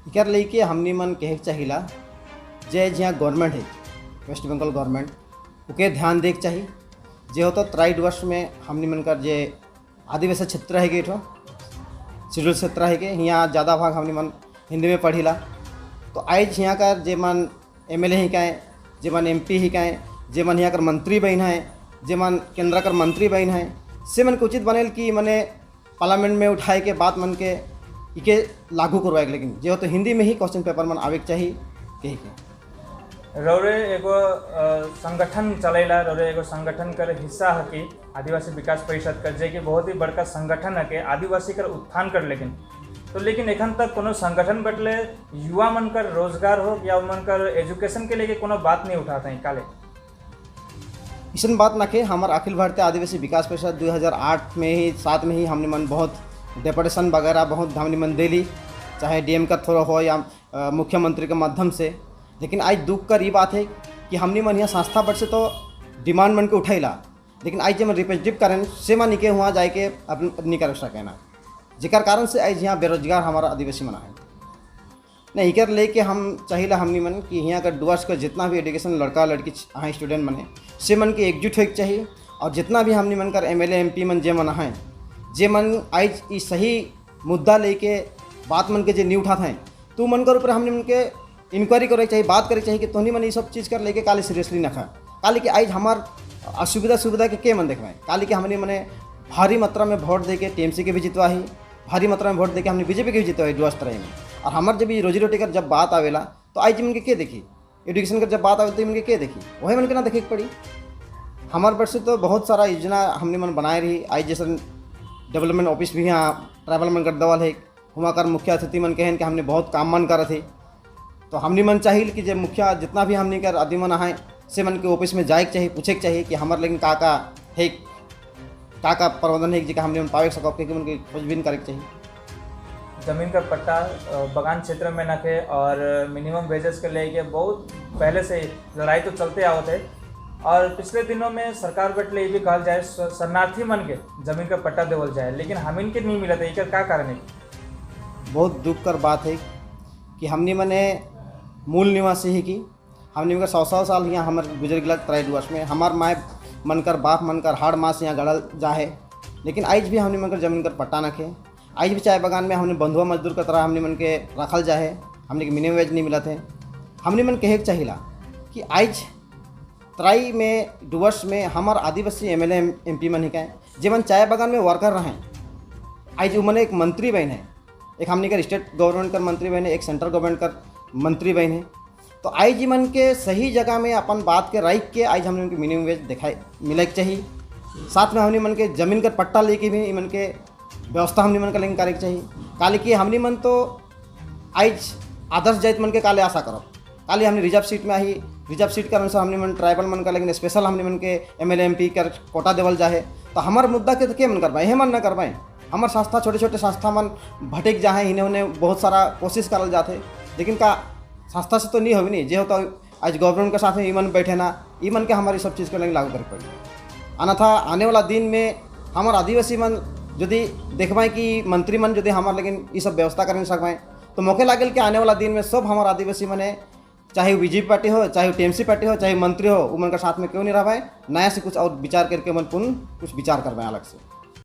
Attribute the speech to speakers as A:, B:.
A: इकर लेके हमनी मन कहे चाहिला जे जहाँ गवर्नमेंट है वेस्ट बंगाल गवर्नमेंट ओके ध्यान देक चाहिए जे हो तो त्राइड वर्ष में हमनी मन कर जे आदिवासी क्षेत्र है ठो शेड्यूल क्षेत्र है के यहाँ ज़्यादा भाग हमनी मन हिंदी में पढ़ीला। तो आज यहाँ कर जे मन एमएलए ही काएँ जे मन एमपी ही काएँ जे मन यहाँ कर मंत्री बहन है जे मन केंद्र कर मंत्री बहन है से मन के उचित बनेल कि मने पार्लियामेंट में उठाए के बात मन के इके लागू करवाए। लेकिन जे हो तो हिंदी में ही क्वेश्चन पेपर मन आवे के चाहिए कही के।
B: रौरे एगो संगठन चलेला, रौरे एगो संगठन कर हिस्सा है कि आदिवासी विकास परिषद कर जे कि बहुत ही बड़का संगठन है कि आदिवासी कर उत्थान कर। लेकिन एखन तक कोनो संगठन बटले युवा मन कर रोजगार हो या मन कर एजुकेशन के लेके कोनो बात नहीं उठाते हैं काले
A: इसन बात ना के हमार अखिल भारतीय आदिवासी विकास परिषद 2008 में ही 7 में ही हमने मन बहुत डेपुटेशन वगैरह बहुत हमने मन दिली, चाहे डीएम का थ्रो हो या मुख्यमंत्री के माध्यम से। लेकिन आज दुख कर ये बात है कि हमने मन यहाँ संस्था पर से तो डिमांड मन के उठैला, लेकिन आज जब रिप्रेजेंटेटिव करें से मन निके वहाँ जाके अपनी कर सकेना जेकर कारण से आज यहाँ बेरोजगार हमारा आदिवासी मना है नहीं कर लेके हम चाहिए हमनी मन कि यहाँ का डुअर्स का जितना भी एजुकेशन लड़का लड़की हैं स्टूडेंट मन है से मन के एकजुट होके चाहिए। और जितना भी हमनी मन कर एमएलए एमपी मन जे मन हैं जे मन आज इस सही मुद्दा लेके बात मन के जे नहीं उठाते हैं तो मन कर ऊपर हमने मन के इंक्वायरी करे चाहिए, बात करे चाहिए कि तोहनी मन ये सब चीज़ कर लेके काले सीरियसली ना खा काले कि आज हमार असुविधा के मन देखवाएं काले कि हमने मने भारी मात्रा में वोट दे के टीएमसी के भी जितवा ही, भारी मात्रा में वोट दे के हमने बीजेपी के भी जितवा डुअर्स तरह में। और हमार जब रोजी रोटी कर जब बात आवेला तो आज मन के देखी एजुकेशन कर जब बात आवे तो मन के देखी वही मन के ना देखे पड़ी। हमारे वर्ष से तो बहुत सारा योजना हमने मन बनाए रही। आज जैसे डेवलपमेंट ऑफिस भी यहाँ ट्राइबल मन कर दवाल है हुआ कर मुखिया अतिथि मन कहन कि हमने बहुत काम मन कर थे। तो हमने मन चाहिए कि जब मुखिया जितना भी हमने कर आदि मन आए से मन के ऑफिस में जाए के चाहिए, पूछे के चाहिए कि हमारे लेकिन का है का प्रबंधन है जी हमने पावे सको कि मन के खोजबीन करे के चाहिए।
B: जमीन का पट्टा बगान क्षेत्र में नखे और मिनिमम वेजेस के लेके बहुत पहले से लड़ाई तो चलते आवत है। और पिछले दिनों में सरकार बटले ये भी कहा जाए शरणार्थी मन के जमीन का पट्टा देवल जाए, लेकिन हम इनके नहीं मिला था। एक क्या कारण है?
A: बहुत दुख कर बात है कि हमने मने मूल निवासी ही की हमने मगर 100 साल यहाँ हमारे गुजर गिला त्राइड वर्ष में हमार माए मनकर बाप मनकर हाड़ मास यहाँ गड़ल जाए। लेकिन आज भी हमने मगर जमीन कर पट्टा न खे। आज भी चाय बागान में हमने बंधुआ मजदूर की तरह हमने मन के रखल जाए, हमने के मिनिमम वेज नहीं मिला थे। हमने मन कहे चाहिए कि आज त्राई में डुअर्स में हमार आदिवासी एमएलए एमपी मन ही कहें जीवन चाय बागान में वर्कर रहे। आज उमने एक मंत्री बहन है, एक हमने का स्टेट गवर्नमेंट का मंत्री बहन है, एक सेंट्रल गवर्नमेंट का मंत्री बहन है। तो आज मन के सही जगह में अपन बात के राइट के आज हमने उनके मिनिमम वेज दिखाए मिले चाहिए। साथ में हमने मन के ज़मीन का पट्टा लेके भी मन के व्यवस्था हमने मन का लेकिन करे चाहिए। काले कि हमने मन तो आज आदर्श जाइत मन के काले आशा करो काले हमने रिजर्व सीट में आई, रिजर्व सीट का अनुसार हमने मन ट्राइबल मन का लेकिन स्पेशल हमने मन के एमएलए एमपी कर कोटा देवल जाए। तो हमारे मुद्दा के तो क्या मन करवाएं, मन ना करवाएं। हमारे संस्था छोटे छोटे संस्था मन भटक जाए, इन्हें उन्हें बहुत सारा कोशिश करल जाते, लेकिन का संस्था से तो नहीं होगी नहीं जे होता आज गवर्नमेंट के साथ में ईमन बैठे ना ईमन के हमारी सब चीज़ को लेकिन लागू कर पड़ी। अन्यथा आने वाला दिन में हमारे आदिवासी मन यदि देखवाएं कि मंत्री मन यदि हमारे लेकिन ये सब व्यवस्था कर नहीं सकवाएं तो मौके लागल कि आने वाला दिन में सब हमारे आदिवासी मने चाहे बीजेपी पार्टी हो चाहे टीएमसी पार्टी हो चाहे मंत्री हो उमन का साथ में क्यों नहीं रह पाए, नया से कुछ और विचार करके मन पुनः कुछ विचार करवाएं अलग से।